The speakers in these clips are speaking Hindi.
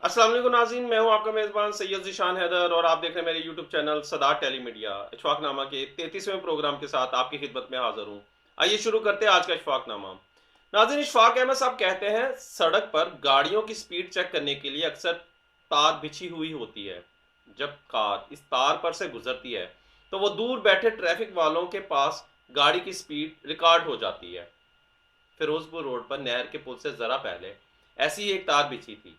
अस्सलाम वालेकुम नाज़रीन, मैं हूं आपका मेज़बान सैयद ज़ीशान हैदर और आप देख रहे हैं मेरे यूट्यूब चैनल सदार टेलीमीडिया इशफाकनामा के 33वें प्रोग्राम के साथ आपकी खिदमत में हाजिर हूं। आइए शुरू करते हैं आज का इशफाकनामा। नाज़रीन, इशफाक अहमद साहब कहते हैं सड़क पर गाड़ियों की स्पीड चेक करने के लिए अक्सर तार बिछी हुई होती है। जब कार इस तार पर से गुजरती है तो वो दूर बैठे ट्रैफिक वालों के पास गाड़ी की स्पीड रिकॉर्ड हो जाती है। फिरोजपुर रोड पर नहर के पुल से जरा पहले ऐसी ही एक तार बिछी थी।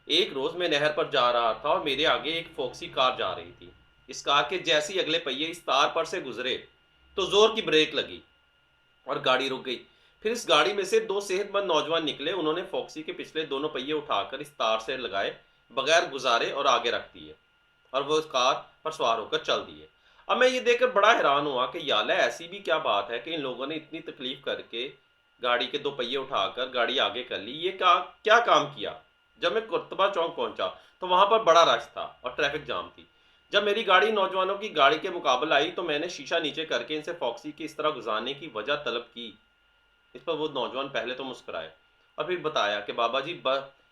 एक रोज मैं नहर पर जा रहा था और मेरे आगे एक फोक्सी कार जा रही थी। इस कार के जैसे ही अगले पहिए इस तार पर से गुजरे तो जोर की ब्रेक लगी और गाड़ी रुक गई। फिर इस गाड़ी में से दो सेहतमंद नौजवान निकले। उन्होंने फॉक्सी के पिछले दोनों पहिए उठाकर इस तार से लगाए, बगैर गुजारे और आगे रख दिए और वो इस कार पर सवार होकर चल दिए। अब मैं ये देखकर बड़ा हैरान हुआ कि याला ऐसी भी क्या बात है कि इन लोगों ने इतनी तकलीफ करके गाड़ी के दो पहिए उठाकर गाड़ी आगे कर ली। ये क्या क्या काम किया। जब मैं कुर्तबा चौक पहुंचा तो वहां पर बड़ा रश था और ट्रैफिक जाम थी। जब मेरी गाड़ी नौजवानों की गाड़ी के मुकाबले आई तो मैंने शीशा नीचे करके इनसे फॉक्सी की इस तरह गुजारने की वजह तलब की। इस पर वो नौजवान पहले तो मुस्कुराए और फिर बताया कि बाबा जी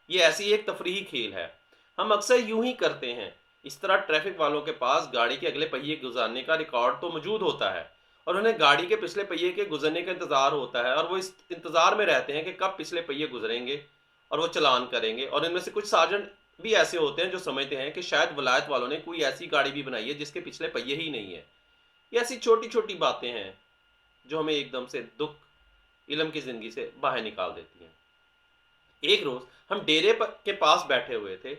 ये ऐसी एक तफरीही खेल है। हम अक्सर यूं ही करते हैं। इस तरह ट्रैफिक वालों के पास गाड़ी के अगले पहिए गुजारने का रिकॉर्ड तो मौजूद होता है और उन्हें गाड़ी के पिछले पहिए के गुजरने का इंतजार होता है और वो इस इंतजार में रहते हैं कि कब पिछले पहिए गुजरेंगे और वो चलान करेंगे। और इनमें से कुछ सार्जेंट भी ऐसे होते हैं जो समझते हैं कि शायद वलायत वालों ने कोई ऐसी गाड़ी भी बनाई है जिसके पिछले पहिए ही नहीं है। ये ऐसी छोटी छोटी बातें हैं जो हमें एकदम से दुख इलम की ज़िंदगी से बाहर निकाल देती हैं। एक रोज़ हम डेरे के पास बैठे हुए थे।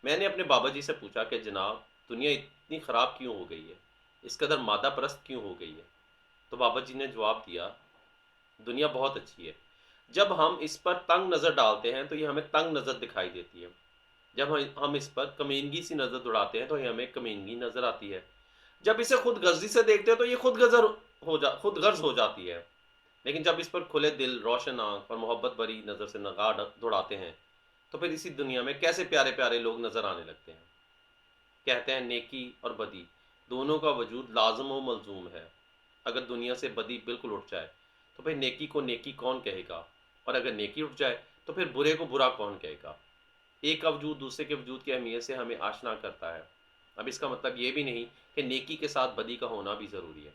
मैंने अपने बाबा जी से पूछा कि जनाब, दुनिया इतनी ख़राब क्यों हो गई है, इस कदर मादा परस्त क्यों हो गई है। तो बाबा जी ने जवाब दिया, दुनिया बहुत अच्छी है। जब हम इस पर तंग नज़र डालते हैं तो ये हमें तंग नज़र दिखाई देती है। जब हम इस पर कमीनगी सी नज़र दौड़ाते हैं तो ये हमें कमीनगी नज़र आती है। जब इसे खुद गर्जी से देखते हैं तो ये खुद गर्ज हो जाती है। लेकिन जब इस पर खुले दिल, रोशन आँख और मोहब्बत भरी नज़र से निगाह दौड़ाते हैं तो फिर इसी दुनिया में कैसे प्यारे प्यारे लोग नज़र आने लगते हैं। कहते हैं नेकी और बदी दोनों का वजूद लाजम व मलजूम है। अगर दुनिया से बदी बिल्कुल उठ जाए तो फिर नेकी को नेकी कौन कहेगा, और अगर नेकी उठ जाए तो फिर बुरे को बुरा कौन कहेगा। एक का वजूद दूसरे के वजूद की अहमियत से हमें आशना करता है। अब इसका मतलब ये भी नहीं कि नेकी के साथ बदी का होना भी ज़रूरी है।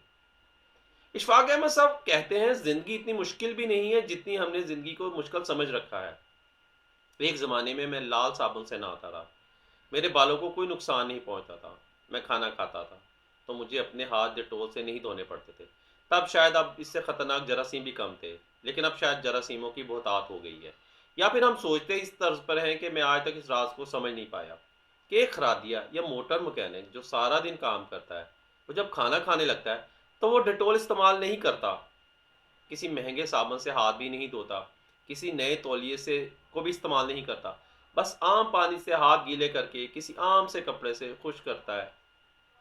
इशफाक अहमद साहब कहते हैं ज़िंदगी इतनी मुश्किल भी नहीं है जितनी हमने ज़िंदगी को मुश्किल समझ रखा है। एक ज़माने में मैं लाल साबुन से नहाता था। मेरे बालों को कोई नुकसान नहीं पहुंचता था। मैं खाना खाता था तो मुझे अपने हाथ डेटोल से नहीं धोने पड़ते थे। तब शायद अब इससे ख़तरनाक जरासीम भी कम थे। लेकिन अब शायद जरासीमों की बहुतात हो गई है। या फिर हम सोचते इस तर्ज पर हैं कि मैं आज तक इस राज को समझ नहीं पाया कि एक खरादिया या मोटर मैकेनिक जो सारा दिन काम करता है, वो जब खाना खाने लगता है तो वो डेटोल इस्तेमाल नहीं करता, किसी महंगे साबुन से हाथ भी नहीं धोता, किसी नए तौलिए से को भी इस्तेमाल नहीं करता। बस आम पानी से हाथ गीले करके किसी आम से कपड़े से खुश करता है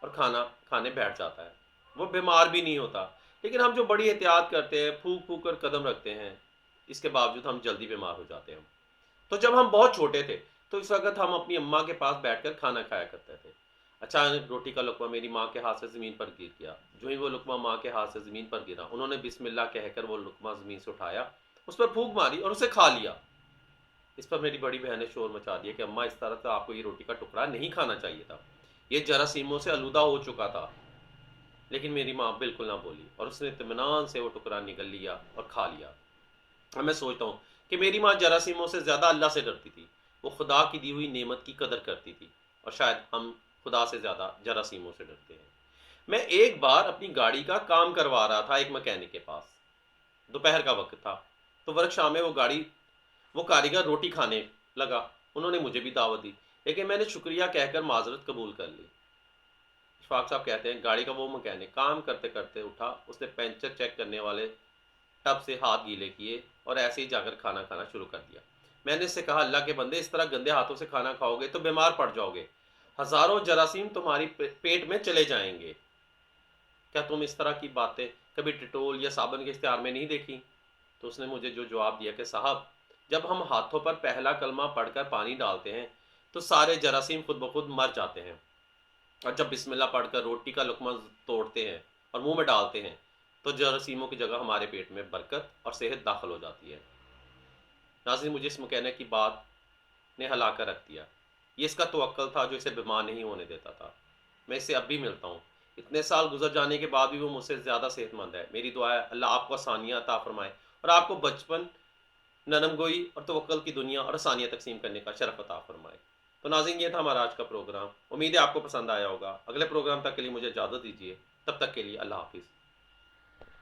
और खाना खाने बैठ जाता है। वो बीमार भी नहीं होता। लेकिन हम जो बड़ी एहतियात करते हैं, फूक फूक कर कदम रखते हैं, इसके बावजूद हम जल्दी बीमार हो जाते हैं। तो जब हम बहुत छोटे थे तो इस वक्त हम अपनी अम्मा के पास बैठकर खाना खाया करते थे। अचानक रोटी का लुकमा मेरी माँ के हाथ से ज़मीन पर गिर गया। जो ही वो लुकमा माँ के हाथ से ज़मीन पर गिरा, उन्होंने बिस्मिल्लाह कहकर वो लुकमा ज़मीन से उठाया, उस पर फूंक मारी और उसे खा लिया। इस पर मेरी बड़ी बहन ने शोर मचा दिया कि अम्मा, इस तरह से आपको ये रोटी का टुकड़ा नहीं खाना चाहिए था, ये जरासीमों से आलूदा हो चुका था। लेकिन मेरी माँ बिल्कुल ना बोली और उसने इत्मीनान से वो टुकड़ा निगल लिया और खा लिया। अब मैं सोचता हूँ कि मेरी माँ जरासीमों से ज़्यादा अल्लाह से डरती थी। वो खुदा की दी हुई नेमत की कदर करती थी और शायद हम खुदा से ज़्यादा जरासीमों से डरते हैं। मैं एक बार अपनी गाड़ी का काम करवा रहा था एक मैकेनिक के पास। दोपहर का वक्त था तो वर्कशॉप में वो कारीगर रोटी खाने लगा। उन्होंने मुझे भी दावत दी, लेकिन मैंने शुक्रिया कहकर माजरत कबूल कर ली। इशफाक साहब कहते हैं गाड़ी का वो मैकेनिक काम करते करते उठा। उसने पंचर चेक करने वाले टब से हाथ गीले किए और ऐसे ही जाकर खाना खाना शुरू कर दिया। मैंने इससे कहा, अल्लाह के बंदे, इस तरह गंदे हाथों से खाना खाओगे तो बीमार पड़ जाओगे। हजारों जरासीम तुम्हारी पेट में चले जाएंगे। क्या तुम इस तरह की बातें कभी डिटोल या साबुन के इख्तियार में नहीं देखी। तो उसने मुझे जो जवाब दिया कि साहब, जब हम हाथों पर पहला कलमा पढ़कर पानी डालते हैं तो सारे जरासीम खुद ब खुद मर जाते हैं, और जब बिस्मिल्लाह पढ़कर रोटी का लुकमा तोड़ते हैं और मुंह में डालते हैं तो जरासीमों की जगह हमारे पेट में बरकत और सेहत दाखिल हो जाती है। नाज़रीन, मुझे इस मकैनिक की बात ने हिला कर रख दिया। ये इसका तवक्कुल था जो इसे बीमार नहीं होने देता था। मैं इससे अब भी मिलता हूँ। इतने साल गुज़र जाने के बाद भी वो मुझसे ज़्यादा सेहतमंद है। मेरी दुआ है अल्लाह आपको आसानियाँ अता फ़रमाए और आपको बचपन, नरमगोई और तवक्कुल की दुनिया और आसानियाँ तक़सीम करने का शरफ़ अता फ़रमाए। तो नाज़रीन, ये था हमारा आज का प्रोग्राम। उम्मीद है आपको पसंद आया होगा। अगले प्रोग्राम तक के लिए मुझे इजाज़त दीजिए। तब तक के लिए अल्लाह हाफ़िज़।